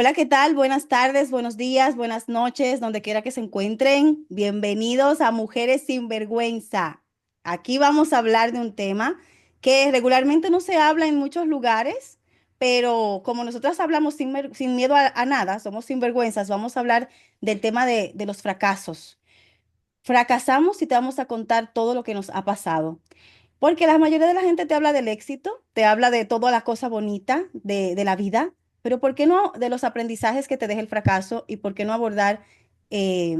Hola, ¿qué tal? Buenas tardes, buenos días, buenas noches, donde quiera que se encuentren. Bienvenidos a Mujeres sin Vergüenza. Aquí vamos a hablar de un tema que regularmente no se habla en muchos lugares, pero como nosotras hablamos sin miedo a nada, somos sinvergüenzas, vamos a hablar del tema de los fracasos. Fracasamos y te vamos a contar todo lo que nos ha pasado. Porque la mayoría de la gente te habla del éxito, te habla de toda la cosa bonita de la vida, pero ¿por qué no de los aprendizajes que te deja el fracaso y por qué no abordar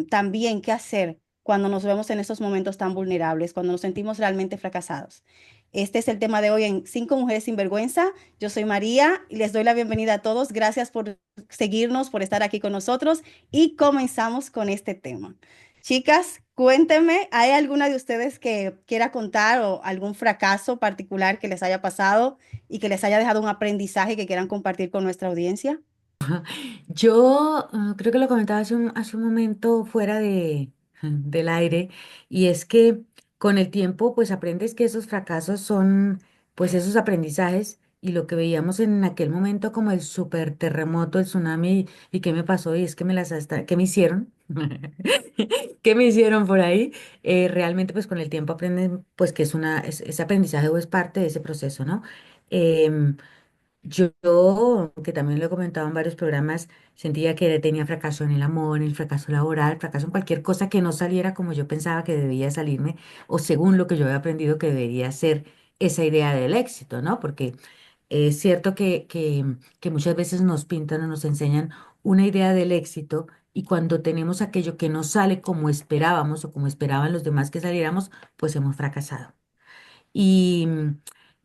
también qué hacer cuando nos vemos en esos momentos tan vulnerables, cuando nos sentimos realmente fracasados? Este es el tema de hoy en Cinco Mujeres sin Vergüenza. Yo soy María y les doy la bienvenida a todos. Gracias por seguirnos, por estar aquí con nosotros y comenzamos con este tema. Chicas, cuéntenme, ¿hay alguna de ustedes que quiera contar o algún fracaso particular que les haya pasado y que les haya dejado un aprendizaje que quieran compartir con nuestra audiencia? Yo creo que lo comentaba hace un momento fuera del aire, y es que con el tiempo pues aprendes que esos fracasos son pues esos aprendizajes, y lo que veíamos en aquel momento como el super terremoto, el tsunami. ¿Y qué me pasó? Y es que ¿qué me hicieron? ¿Qué me hicieron por ahí? Realmente pues con el tiempo aprenden pues que ese aprendizaje o es parte de ese proceso, ¿no? Em, yo, que también lo he comentado en varios programas, sentía que tenía fracaso en el amor, en el fracaso laboral, fracaso en cualquier cosa que no saliera como yo pensaba que debía salirme, o según lo que yo había aprendido que debería ser esa idea del éxito, ¿no? Porque es cierto que muchas veces nos pintan o nos enseñan una idea del éxito, y cuando tenemos aquello que no sale como esperábamos o como esperaban los demás que saliéramos, pues hemos fracasado. Y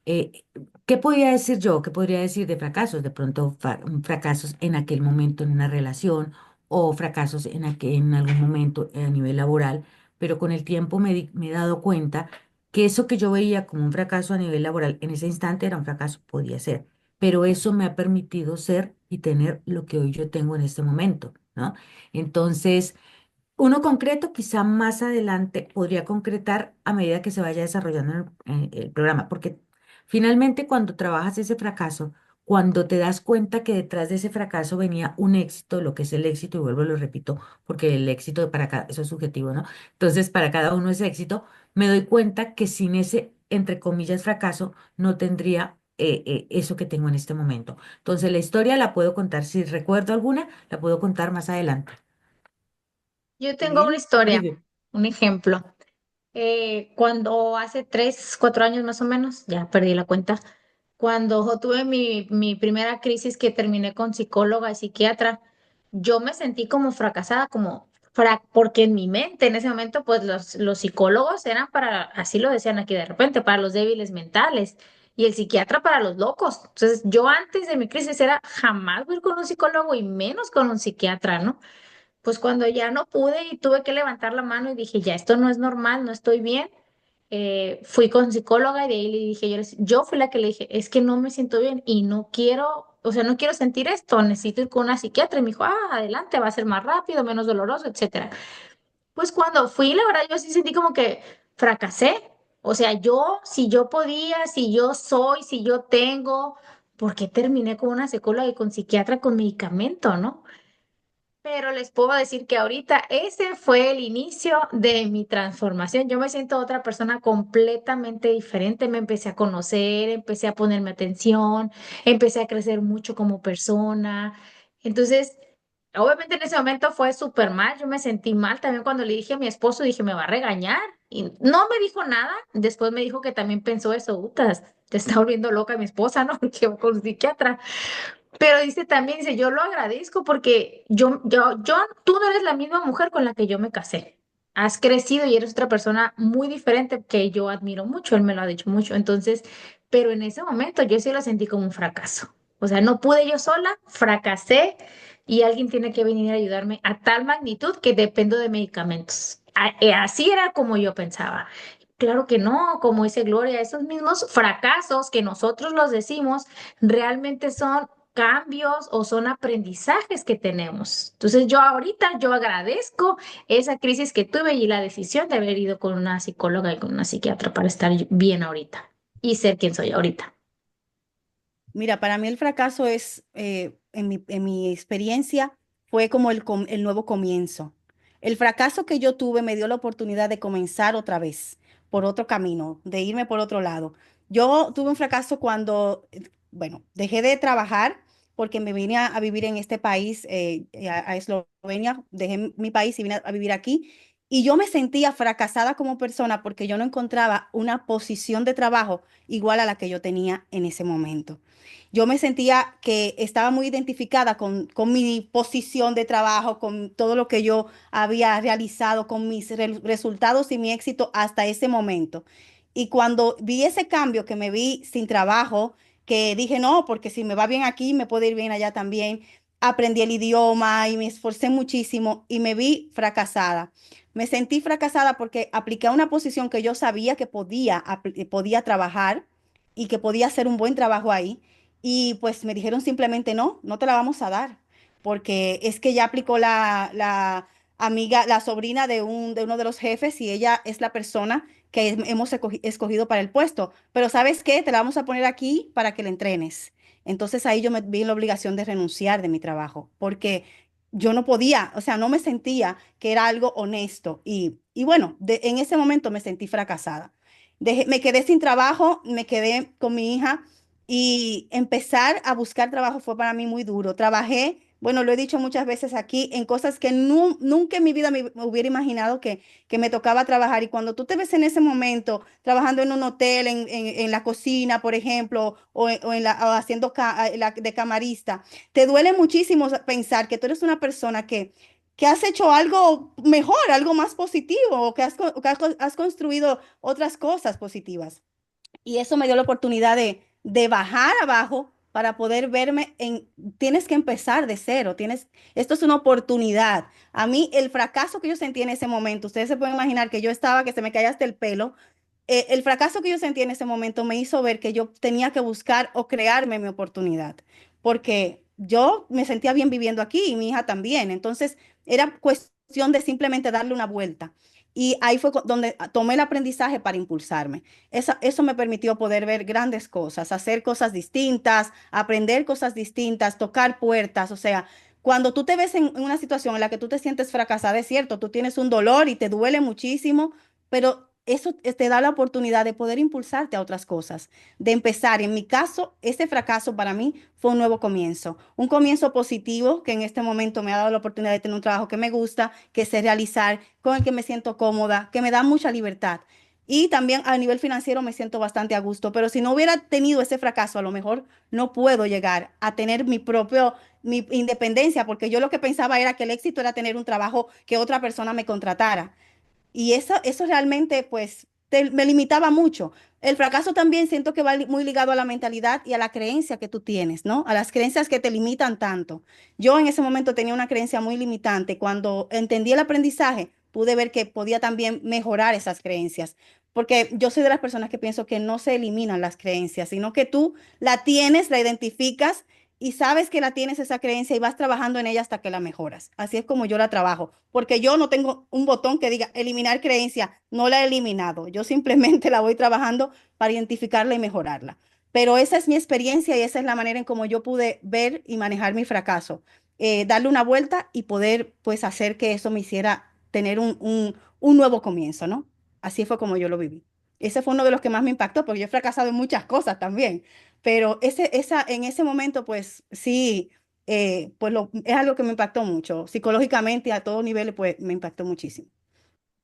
eh, ¿qué podría decir yo? ¿Qué podría decir de fracasos? De pronto fracasos en aquel momento en una relación, o fracasos en algún momento a nivel laboral, pero con el tiempo me he dado cuenta que eso que yo veía como un fracaso a nivel laboral en ese instante era un fracaso, podía ser, pero eso me ha permitido ser y tener lo que hoy yo tengo en este momento, ¿no? Entonces, uno concreto, quizá más adelante podría concretar a medida que se vaya desarrollando el programa, porque finalmente cuando trabajas ese fracaso, cuando te das cuenta que detrás de ese fracaso venía un éxito, lo que es el éxito, y vuelvo y lo repito, porque el éxito para cada, eso es subjetivo, ¿no? Entonces, para cada uno es éxito, me doy cuenta que sin ese, entre comillas, fracaso, no tendría eso que tengo en este momento. Entonces, la historia la puedo contar, si recuerdo alguna, la puedo contar más adelante. Yo tengo una Bien. historia, un ejemplo. Cuando hace 3, 4 años más o menos, ya perdí la cuenta, cuando tuve mi primera crisis que terminé con psicóloga y psiquiatra, yo me sentí como fracasada, porque en mi mente en ese momento, pues los psicólogos eran para, así lo decían aquí de repente, para los débiles mentales y el psiquiatra para los locos. Entonces, yo antes de mi crisis era jamás voy a ir con un psicólogo y menos con un psiquiatra, ¿no? Pues cuando ya no pude y tuve que levantar la mano y dije, ya, esto no es normal, no estoy bien, fui con psicóloga y de ahí le dije, yo fui la que le dije, es que no me siento bien y no quiero, o sea, no quiero sentir esto, necesito ir con una psiquiatra. Y me dijo, adelante, va a ser más rápido, menos doloroso, etcétera. Pues cuando fui, la verdad, yo sí sentí como que fracasé. O sea, si yo podía, si yo soy, si yo tengo, ¿por qué terminé con una psicóloga y con psiquiatra con medicamento, no? Pero les puedo decir que ahorita ese fue el inicio de mi transformación. Yo me siento otra persona completamente diferente. Me empecé a conocer, empecé a ponerme atención, empecé a crecer mucho como persona. Entonces, obviamente en ese momento fue súper mal. Yo me sentí mal también cuando le dije a mi esposo, dije, me va a regañar. Y no me dijo nada. Después me dijo que también pensó eso, "Utas, te está volviendo loca mi esposa, ¿no? Porque va con un psiquiatra". Pero dice también, dice, yo lo agradezco porque tú no eres la misma mujer con la que yo me casé. Has crecido y eres otra persona muy diferente que yo admiro mucho, él me lo ha dicho mucho. Entonces, pero en ese momento yo sí lo sentí como un fracaso. O sea, no pude yo sola, fracasé y alguien tiene que venir a ayudarme a tal magnitud que dependo de medicamentos. Así era como yo pensaba. Claro que no, como dice Gloria, esos mismos fracasos que nosotros los decimos realmente son cambios o son aprendizajes que tenemos. Entonces yo agradezco esa crisis que tuve y la decisión de haber ido con una psicóloga y con una psiquiatra para estar bien ahorita y ser quien soy ahorita. Mira, para mí el fracaso es en mi experiencia fue como el nuevo comienzo. El fracaso que yo tuve me dio la oportunidad de comenzar otra vez, por otro camino, de irme por otro lado. Yo tuve un fracaso cuando, bueno, dejé de trabajar porque me vine a vivir en este país, a Eslovenia, dejé mi país y vine a vivir aquí. Y yo me sentía fracasada como persona porque yo no encontraba una posición de trabajo igual a la que yo tenía en ese momento. Yo me sentía que estaba muy identificada con mi posición de trabajo, con todo lo que yo había realizado, con mis resultados y mi éxito hasta ese momento. Y cuando vi ese cambio, que me vi sin trabajo, que dije, no, porque si me va bien aquí, me puede ir bien allá también. Aprendí el idioma y me esforcé muchísimo y me vi fracasada. Me sentí fracasada porque apliqué a una posición que yo sabía que podía trabajar y que podía hacer un buen trabajo ahí. Y pues me dijeron simplemente, no, no te la vamos a dar, porque es que ya aplicó la amiga, la sobrina de uno de los jefes y ella es la persona que hemos escogido para el puesto. Pero ¿sabes qué? Te la vamos a poner aquí para que la entrenes. Entonces ahí yo me vi en la obligación de renunciar de mi trabajo, porque yo no podía, o sea, no me sentía que era algo honesto. Y bueno, en ese momento me sentí fracasada. Me quedé sin trabajo, me quedé con mi hija y empezar a buscar trabajo fue para mí muy duro. Trabajé, bueno, lo he dicho muchas veces aquí, en cosas que nunca en mi vida me hubiera imaginado que me tocaba trabajar. Y cuando tú te ves en ese momento trabajando en un hotel, en la cocina, por ejemplo, o haciendo de camarista, te duele muchísimo pensar que tú eres una persona que has hecho algo mejor, algo más positivo, o que has construido otras cosas positivas. Y eso me dio la oportunidad de bajar abajo para poder verme tienes que empezar de cero, esto es una oportunidad. A mí el fracaso que yo sentí en ese momento, ustedes se pueden imaginar que yo estaba, que se me caía hasta el pelo. El fracaso que yo sentí en ese momento me hizo ver que yo tenía que buscar o crearme mi oportunidad, porque yo me sentía bien viviendo aquí y mi hija también. Entonces era cuestión de simplemente darle una vuelta. Y ahí fue donde tomé el aprendizaje para impulsarme. Eso me permitió poder ver grandes cosas, hacer cosas distintas, aprender cosas distintas, tocar puertas. O sea, cuando tú te ves en una situación en la que tú te sientes fracasada, es cierto, tú tienes un dolor y te duele muchísimo, pero eso te da la oportunidad de poder impulsarte a otras cosas, de empezar. En mi caso, ese fracaso para mí fue un nuevo comienzo, un comienzo positivo que en este momento me ha dado la oportunidad de tener un trabajo que me gusta, que sé realizar, con el que me siento cómoda, que me da mucha libertad. Y también a nivel financiero me siento bastante a gusto, pero si no hubiera tenido ese fracaso, a lo mejor no puedo llegar a tener mi independencia, porque yo lo que pensaba era que el éxito era tener un trabajo que otra persona me contratara. Y eso realmente, pues, me limitaba mucho. El fracaso también siento que va muy ligado a la mentalidad y a la creencia que tú tienes, ¿no? A las creencias que te limitan tanto. Yo en ese momento tenía una creencia muy limitante. Cuando entendí el aprendizaje, pude ver que podía también mejorar esas creencias. Porque yo soy de las personas que pienso que no se eliminan las creencias, sino que tú la tienes, la identificas y sabes que la tienes esa creencia y vas trabajando en ella hasta que la mejoras. Así es como yo la trabajo, porque yo no tengo un botón que diga eliminar creencia, no la he eliminado, yo simplemente la voy trabajando para identificarla y mejorarla. Pero esa es mi experiencia y esa es la manera en cómo yo pude ver y manejar mi fracaso. Darle una vuelta y poder pues hacer que eso me hiciera tener un nuevo comienzo, ¿no? Así fue como yo lo viví. Ese fue uno de los que más me impactó, porque yo he fracasado en muchas cosas también. Pero en ese momento, pues sí, pues es algo que me impactó mucho. Psicológicamente, a todo nivel, pues me impactó muchísimo.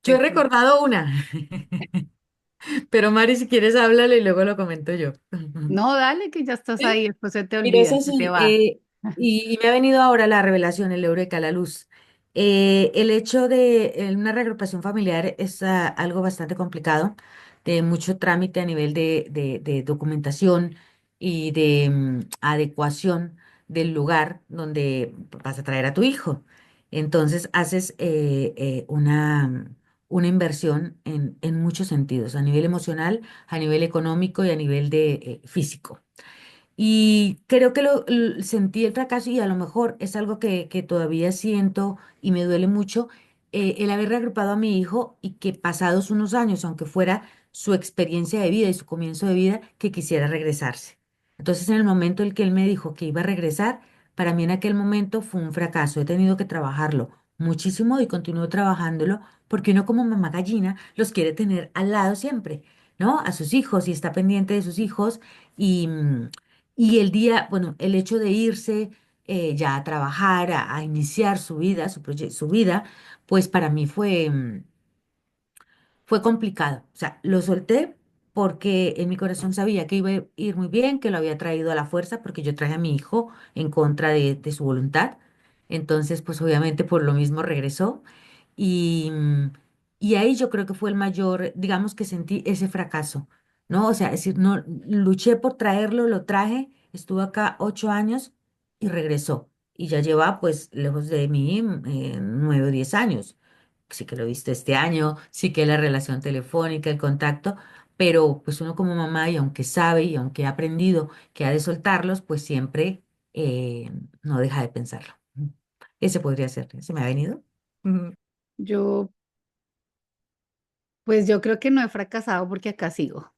Yo he recordado una, pero Mari, si quieres, háblale y luego lo comento yo. No, dale, que ya estás ahí, Sí. después se te Mira, es olvida, se te así, va. y me ha venido ahora la revelación, el eureka, la luz. El hecho de una reagrupación familiar es algo bastante complicado, de mucho trámite a nivel de documentación y de adecuación del lugar donde vas a traer a tu hijo. Entonces, haces una inversión en muchos sentidos, a nivel emocional, a nivel económico y a nivel de físico. Y creo que sentí el fracaso y a lo mejor es algo que todavía siento y me duele mucho, el haber reagrupado a mi hijo y que pasados unos años, aunque fuera su experiencia de vida y su comienzo de vida, que quisiera regresarse. Entonces, en el momento en que él me dijo que iba a regresar, para mí en aquel momento fue un fracaso. He tenido que trabajarlo muchísimo y continúo trabajándolo porque uno como mamá gallina los quiere tener al lado siempre, ¿no? A sus hijos y está pendiente de sus hijos y, y el día, bueno, el hecho de irse ya a trabajar, a iniciar su vida, su vida, pues para mí fue complicado. O sea, lo solté porque en mi corazón sabía que iba a ir muy bien, que lo había traído a la fuerza, porque yo traje a mi hijo en contra de su voluntad. Entonces, pues obviamente por lo mismo regresó. Y, y ahí yo creo que fue el mayor, digamos que sentí ese fracaso, ¿no? O sea, es decir, no, luché por traerlo, lo traje, estuvo acá 8 años y regresó. Y ya lleva pues lejos de mí 9 o 10 años. Sí que lo he visto este año, sí que la relación telefónica, el contacto, pero pues uno como mamá y aunque sabe y aunque ha aprendido que ha de soltarlos, pues siempre no deja de pensarlo. Ese podría ser, ¿se me ha venido? Ujú. Yo, pues yo creo que no he fracasado porque acá sigo.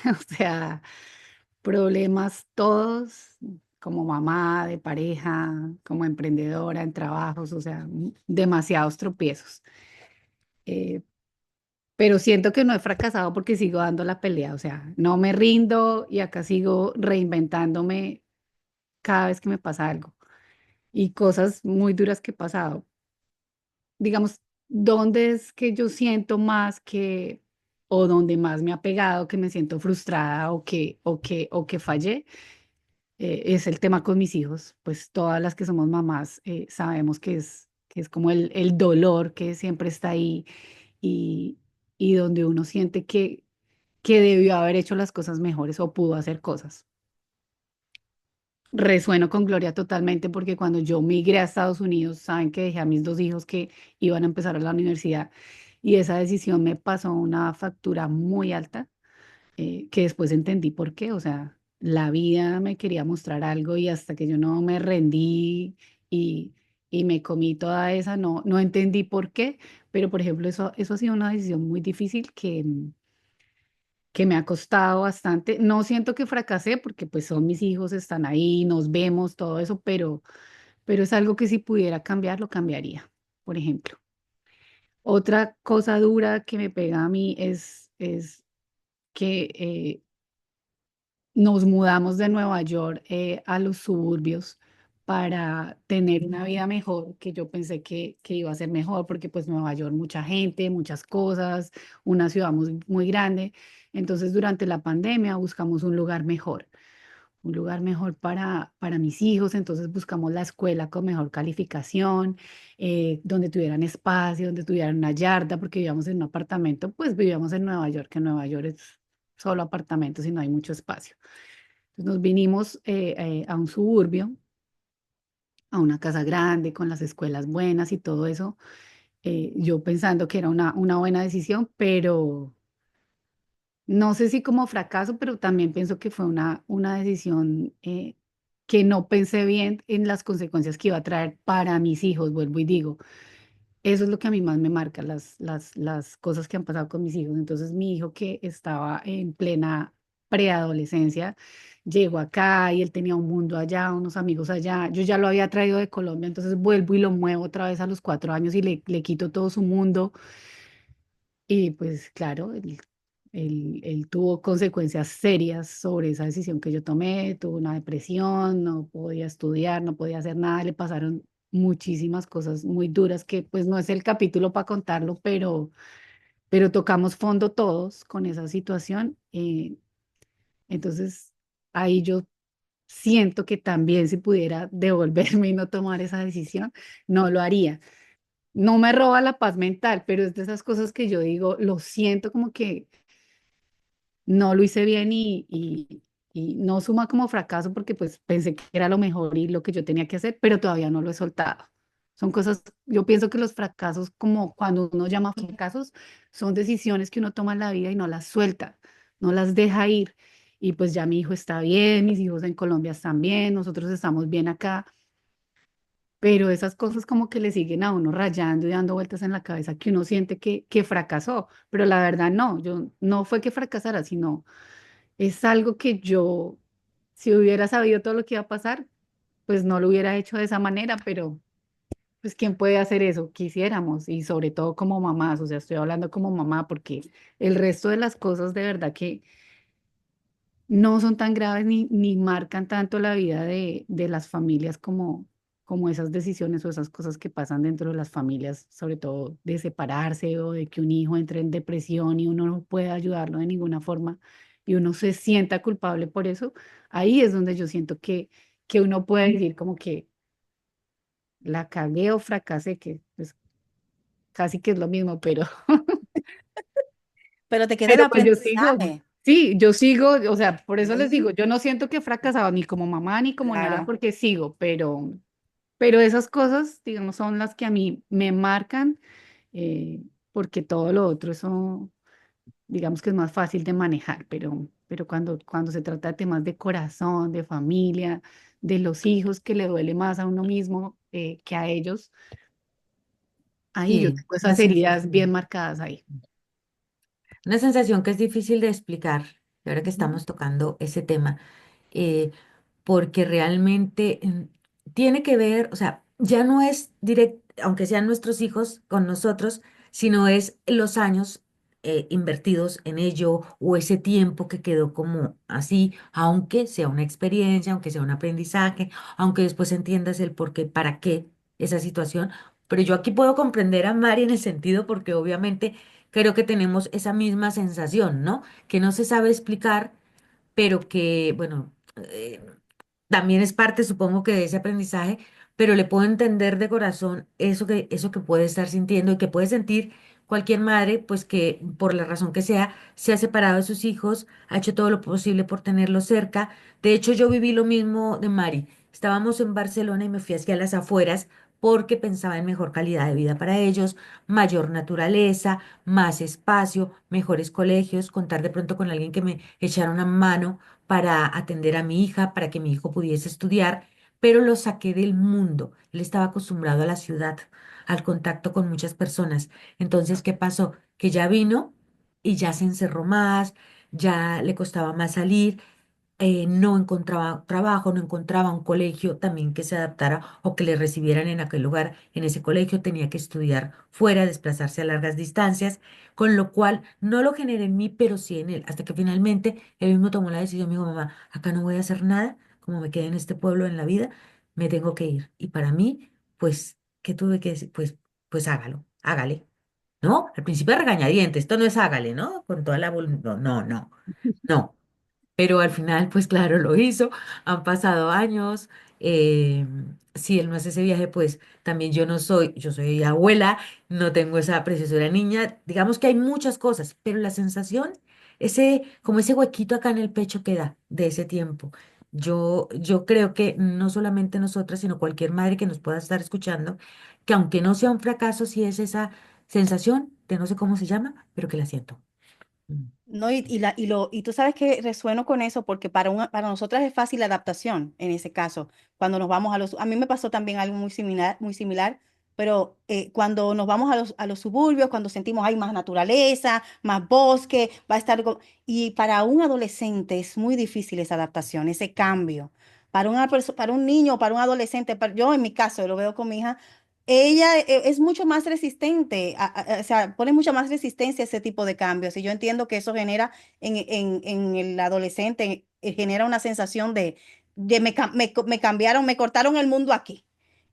O sea, problemas todos, como mamá, de pareja, como emprendedora en trabajos, o sea, demasiados tropiezos. Eh, pero siento que no he fracasado porque sigo dando la pelea, o sea, no me rindo y acá sigo reinventándome cada vez que me pasa algo y cosas muy duras que he pasado. Digamos, ¿dónde es que yo siento más que, o donde más me ha pegado, que me siento frustrada o que fallé? Es el tema con mis hijos. Pues todas las que somos mamás sabemos que es como el dolor que siempre está ahí y, y donde uno siente que debió haber hecho las cosas mejores o pudo hacer cosas. Resueno con Gloria totalmente porque cuando yo migré a Estados Unidos, saben que dejé a mis dos hijos que iban a empezar a la universidad y esa decisión me pasó una factura muy alta, que después entendí por qué. O sea, la vida me quería mostrar algo y hasta que yo no me rendí y, y me comí toda esa, no entendí por qué. Pero por ejemplo, eso ha sido una decisión muy difícil que me ha costado bastante. No siento que fracasé porque pues son mis hijos, están ahí, nos vemos, todo eso, pero es algo que si pudiera cambiar, lo cambiaría, por ejemplo. Otra cosa dura que me pega a mí es que nos mudamos de Nueva York a los suburbios para tener una vida mejor, que yo pensé que iba a ser mejor, porque pues Nueva York, mucha gente, muchas cosas, una ciudad muy grande. Entonces, durante la pandemia buscamos un lugar mejor para mis hijos. Entonces buscamos la escuela con mejor calificación, donde tuvieran espacio, donde tuvieran una yarda, porque vivíamos en un apartamento, pues vivíamos en Nueva York, que Nueva York es solo apartamentos y no hay mucho espacio. Entonces nos vinimos a un suburbio, a una casa grande, con las escuelas buenas y todo eso, yo pensando que era una buena decisión, pero no sé si como fracaso, pero también pienso que fue una decisión que no pensé bien en las consecuencias que iba a traer para mis hijos, vuelvo y digo. Eso es lo que a mí más me marca, las cosas que han pasado con mis hijos. Entonces, mi hijo que estaba en plena preadolescencia, llegó acá y él tenía un mundo allá, unos amigos allá. Yo ya lo había traído de Colombia, entonces vuelvo y lo muevo otra vez a los 4 años y le quito todo su mundo. Y pues claro, él tuvo consecuencias serias sobre esa decisión que yo tomé, tuvo una depresión, no podía estudiar, no podía hacer nada, le pasaron muchísimas cosas muy duras que pues no es el capítulo para contarlo, pero tocamos fondo todos con esa situación. Entonces ahí yo siento que también si pudiera devolverme y no tomar esa decisión, no lo haría. No me roba la paz mental, pero es de esas cosas que yo digo, lo siento como que no lo hice bien y no suma como fracaso porque pues pensé que era lo mejor y lo que yo tenía que hacer, pero todavía no lo he soltado. Son cosas, yo pienso que los fracasos, como cuando uno llama fracasos, son decisiones que uno toma en la vida y no las suelta, no las deja ir. Y pues ya mi hijo está bien, mis hijos en Colombia están bien, nosotros estamos bien acá, pero esas cosas como que le siguen a uno rayando y dando vueltas en la cabeza que uno siente que fracasó, pero la verdad no, yo no fue que fracasara, sino es algo que yo, si hubiera sabido todo lo que iba a pasar, pues no lo hubiera hecho de esa manera, pero pues ¿quién puede hacer eso? Quisiéramos, y sobre todo como mamás, o sea, estoy hablando como mamá porque el resto de las cosas de verdad que no son tan graves ni marcan tanto la vida de las familias como esas decisiones o esas cosas que pasan dentro de las familias, sobre todo de separarse o de que un hijo entre en depresión y uno no puede ayudarlo de ninguna forma y uno se sienta culpable por eso. Ahí es donde yo siento que uno puede decir como que la cagué o fracasé, que pues casi que es lo mismo, Pero te queda el pero pues yo sigo, aprendizaje. sí, yo sigo, o sea, por eso les digo, Sí, yo no siento que he fracasado ni como mamá ni como nada claro. porque sigo, pero esas cosas, digamos, son las que a mí me marcan, eh, porque todo lo otro, eso, digamos que es más fácil de manejar, pero cuando se trata de temas de corazón, de familia, de los hijos, que le duele más a uno mismo que a ellos, ahí yo Sí, tengo una esas heridas bien sensación. marcadas ahí. Una sensación que es difícil de explicar, y ahora que Ujú. estamos tocando ese tema, eh, porque realmente tiene que ver, o sea, ya no es directo, aunque sean nuestros hijos con nosotros, sino es los años invertidos en ello o ese tiempo que quedó como así, aunque sea una experiencia, aunque sea un aprendizaje, aunque después entiendas el por qué, para qué esa situación. Pero yo aquí puedo comprender a Mari en el sentido porque obviamente creo que tenemos esa misma sensación, ¿no? Que no se sabe explicar, pero que, bueno, también es parte, supongo que de ese aprendizaje, pero le puedo entender de corazón eso que puede estar sintiendo y que puede sentir cualquier madre, pues que por la razón que sea, se ha separado de sus hijos, ha hecho todo lo posible por tenerlos cerca. De hecho, yo viví lo mismo de Mari. Estábamos en Barcelona y me fui hacia las afueras porque pensaba en mejor calidad de vida para ellos, mayor naturaleza, más espacio, mejores colegios, contar de pronto con alguien que me echara una mano para atender a mi hija, para que mi hijo pudiese estudiar, pero lo saqué del mundo. Él estaba acostumbrado a la ciudad, al contacto con muchas personas. Entonces, ¿qué pasó? Que ya vino y ya se encerró más, ya le costaba más salir, no encontraba trabajo, no encontraba un colegio también que se adaptara o que le recibieran en aquel lugar, en ese colegio, tenía que estudiar fuera, desplazarse a largas distancias, con lo cual no lo generé en mí, pero sí en él, hasta que finalmente él mismo tomó la decisión, me dijo, mamá, acá no voy a hacer nada, como me quedé en este pueblo en la vida, me tengo que ir. Y para mí, pues, ¿qué tuve que decir? Pues hágalo, hágale. ¿No? Al principio regañadientes, esto no es hágale, ¿no? Con toda la voluntad, no, no, no. No, pero al final, pues claro, lo hizo. Han pasado años. Si él no hace ese viaje, pues también yo soy abuela, no tengo esa preciosura niña. Digamos que hay muchas cosas, pero la sensación, como ese huequito acá en el pecho queda de ese tiempo. Yo creo que no solamente nosotras, sino cualquier madre que nos pueda estar escuchando, que aunque no sea un fracaso, sí es esa sensación de no sé cómo se llama, pero que la siento. Mm. No, y tú sabes que resueno con eso porque para nosotras es fácil la adaptación en ese caso. Cuando nos vamos a mí me pasó también algo muy similar, pero cuando nos vamos a los suburbios, cuando sentimos hay más naturaleza, más bosque, va a estar, y para un adolescente es muy difícil esa adaptación, ese cambio. Para un niño, para un adolescente, yo en mi caso lo veo con mi hija, ella es mucho más resistente, o sea, pone mucha más resistencia a ese tipo de cambios. Y yo entiendo que eso genera en el adolescente, genera una sensación de me cambiaron, me cortaron el mundo aquí.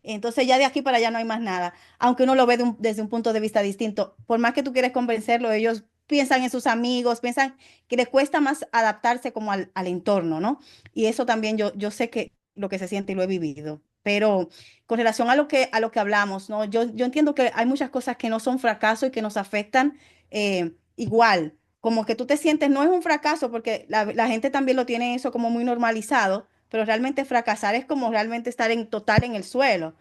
Entonces ya de aquí para allá no hay más nada. Aunque uno lo ve desde un punto de vista distinto, por más que tú quieres convencerlo, ellos piensan en sus amigos, piensan que les cuesta más adaptarse como al entorno, ¿no? Y eso también yo sé que lo que se siente y lo he vivido. Pero con relación a lo que hablamos, ¿no? Yo entiendo que hay muchas cosas que no son fracaso y que nos afectan igual. Como que tú te sientes, no es un fracaso, porque la gente también lo tiene eso como muy normalizado, pero realmente fracasar es como realmente estar en total en el suelo.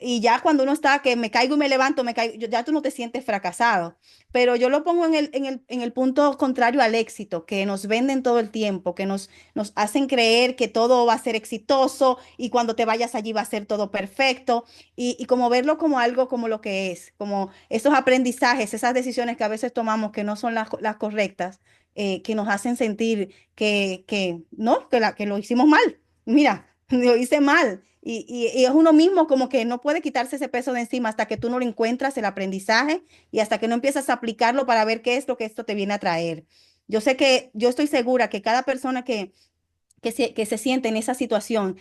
Y ya cuando uno está que me caigo y me levanto, me caigo, ya tú no te sientes fracasado. Pero yo lo pongo en el punto contrario al éxito, que nos venden todo el tiempo, que nos hacen creer que todo va a ser exitoso y cuando te vayas allí va a ser todo perfecto y como verlo como algo como lo que es, como esos aprendizajes, esas decisiones que a veces tomamos que no son las correctas, que nos hacen sentir que no, que lo hicimos mal. Mira, lo hice mal. Y es uno mismo como que no puede quitarse ese peso de encima hasta que tú no lo encuentras el aprendizaje y hasta que no empiezas a aplicarlo para ver qué es lo que esto te viene a traer. Yo sé que, yo estoy segura que cada persona que se siente en esa situación,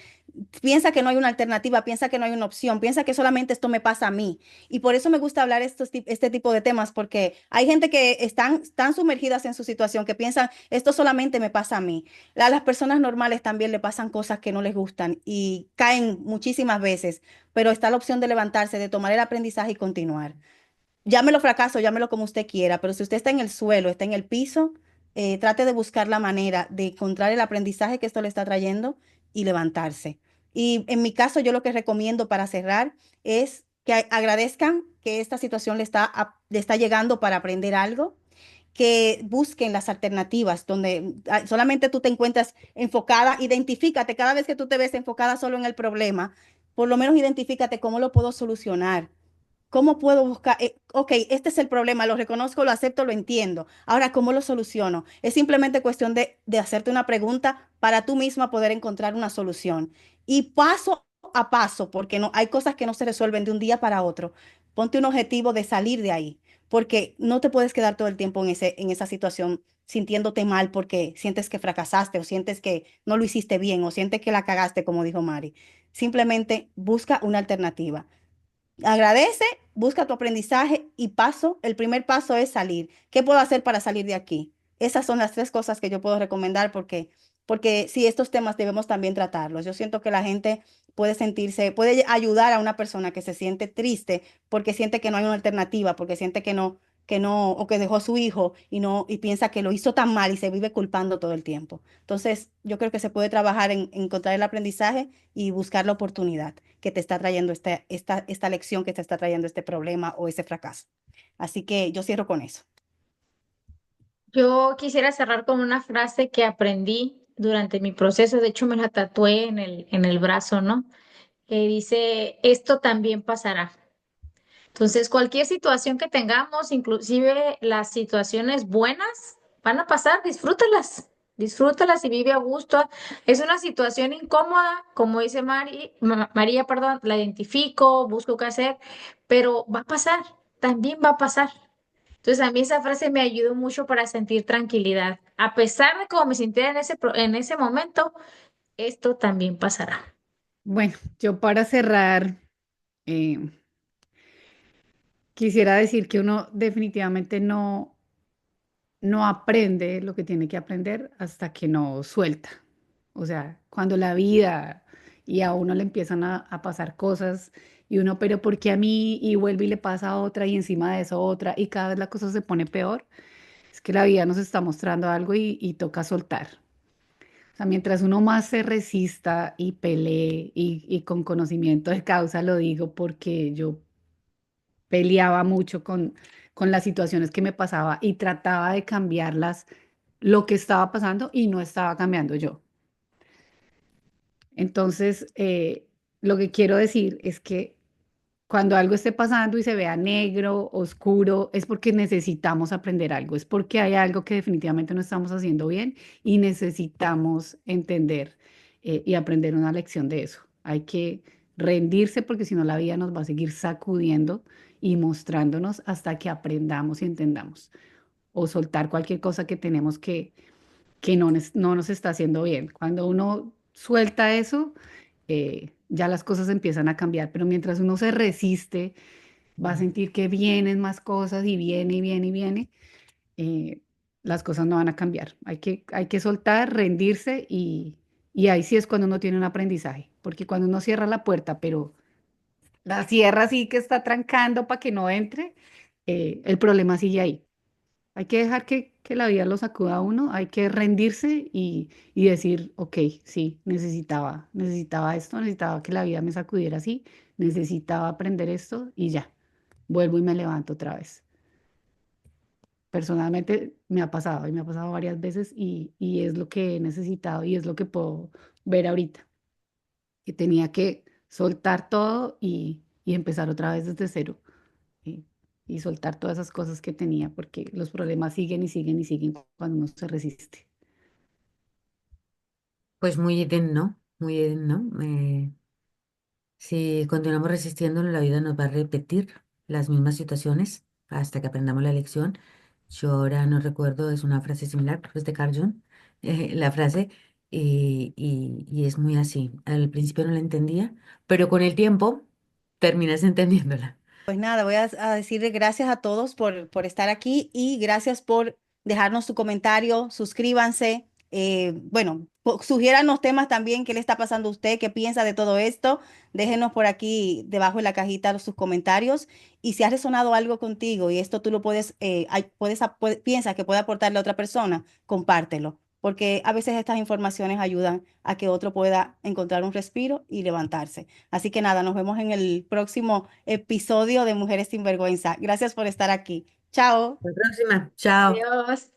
piensa que no hay una alternativa, piensa que no hay una opción, piensa que solamente esto me pasa a mí. Y por eso me gusta hablar este tipo de temas, porque hay gente que están tan sumergidas en su situación que piensan, esto solamente me pasa a mí. A las personas normales también le pasan cosas que no les gustan y caen muchísimas veces, pero está la opción de levantarse, de tomar el aprendizaje y continuar. Llámelo fracaso, llámelo como usted quiera, pero si usted está en el suelo, está en el piso, trate de buscar la manera de encontrar el aprendizaje que esto le está trayendo y levantarse. Y en mi caso, yo lo que recomiendo para cerrar es que agradezcan que esta situación le está llegando para aprender algo, que busquen las alternativas donde solamente tú te encuentras enfocada, identifícate cada vez que tú te ves enfocada solo en el problema, por lo menos identifícate cómo lo puedo solucionar. ¿Cómo puedo buscar? Ok, este es el problema, lo reconozco, lo acepto, lo entiendo. Ahora, ¿cómo lo soluciono? Es simplemente cuestión de hacerte una pregunta para tú misma poder encontrar una solución. Y paso a paso, porque no, hay cosas que no se resuelven de un día para otro. Ponte un objetivo de salir de ahí, porque no te puedes quedar todo el tiempo en esa situación sintiéndote mal porque sientes que fracasaste o sientes que no lo hiciste bien o sientes que la cagaste, como dijo Mari. Simplemente busca una alternativa. Agradece, busca tu aprendizaje y el primer paso es salir. ¿Qué puedo hacer para salir de aquí? Esas son las tres cosas que yo puedo recomendar porque sí, estos temas debemos también tratarlos. Yo siento que la gente puede ayudar a una persona que se siente triste porque siente que no hay una alternativa, porque siente que no, o que dejó a su hijo y no, y piensa que lo hizo tan mal y se vive culpando todo el tiempo. Entonces, yo creo que se puede trabajar en encontrar el aprendizaje y buscar la oportunidad que te está trayendo esta lección, que te está trayendo este problema o ese fracaso. Así que yo cierro con eso. Yo quisiera cerrar con una frase que aprendí durante mi proceso, de hecho me la tatué en el brazo, ¿no? Que dice, esto también pasará. Entonces, cualquier situación que tengamos, inclusive las situaciones buenas, van a pasar, disfrútalas, disfrútalas y vive a gusto. Es una situación incómoda, como dice María, perdón, la identifico, busco qué hacer, pero va a pasar, también va a pasar. Entonces, a mí esa frase me ayudó mucho para sentir tranquilidad. A pesar de cómo me sintiera en ese momento, esto también pasará. Bueno, yo para cerrar, eh, quisiera decir que uno definitivamente no aprende lo que tiene que aprender hasta que no suelta. O sea, cuando la vida y a uno le empiezan a pasar cosas y uno, pero ¿por qué a mí? Y vuelve y le pasa a otra y encima de eso otra y cada vez la cosa se pone peor. Es que la vida nos está mostrando algo y toca soltar. O sea, mientras uno más se resista y pelee y con conocimiento de causa, lo digo porque yo peleaba mucho con las situaciones que me pasaba y trataba de cambiarlas, lo que estaba pasando y no estaba cambiando yo. Entonces, lo que quiero decir es que cuando algo esté pasando y se vea negro, oscuro, es porque necesitamos aprender algo, es porque hay algo que definitivamente no estamos haciendo bien y necesitamos entender y aprender una lección de eso. Hay que rendirse porque si no la vida nos va a seguir sacudiendo y mostrándonos hasta que aprendamos y entendamos. O soltar cualquier cosa que tenemos que no nos está haciendo bien. Cuando uno suelta eso, ya las cosas empiezan a cambiar, pero mientras uno se resiste, va a sentir que vienen más cosas y viene y viene y viene, eh, las cosas no van a cambiar. Hay que soltar, rendirse y ahí sí es cuando uno tiene un aprendizaje, porque cuando uno cierra la puerta, pero la cierra así que está trancando para que no entre, el problema sigue ahí. Hay que dejar que la vida lo sacuda a uno, hay que rendirse y decir, ok, sí, necesitaba esto, necesitaba que la vida me sacudiera así, necesitaba aprender esto y ya, vuelvo y me levanto otra vez. Personalmente me ha pasado y me ha pasado varias veces y es lo que he necesitado y es lo que puedo ver ahorita, que tenía que soltar todo y empezar otra vez desde cero y, y soltar todas esas cosas que tenía, porque los problemas siguen y siguen y siguen cuando uno se resiste. Pues muy bien, ¿no? muy bien, ¿no? Si continuamos resistiendo, la vida nos va a repetir las mismas situaciones hasta que aprendamos la lección. Yo ahora no recuerdo, es una frase similar, creo que es de Carl Jung, la frase, y es muy así. Al principio no la entendía, pero con el tiempo terminas entendiéndola. Pues nada, voy a decirle gracias a todos por estar aquí y gracias por dejarnos su comentario. Suscríbanse. Bueno, sugiéranos temas también, qué le está pasando a usted, qué piensa de todo esto. Déjenos por aquí debajo en la cajita sus comentarios. Y si ha resonado algo contigo y esto tú lo puedes, piensas que puede aportarle a otra persona, compártelo. Porque a veces estas informaciones ayudan a que otro pueda encontrar un respiro y levantarse. Así que nada, nos vemos en el próximo episodio de Mujeres sin Vergüenza. Gracias por estar aquí. Chao. Hasta la próxima, chao. Adiós.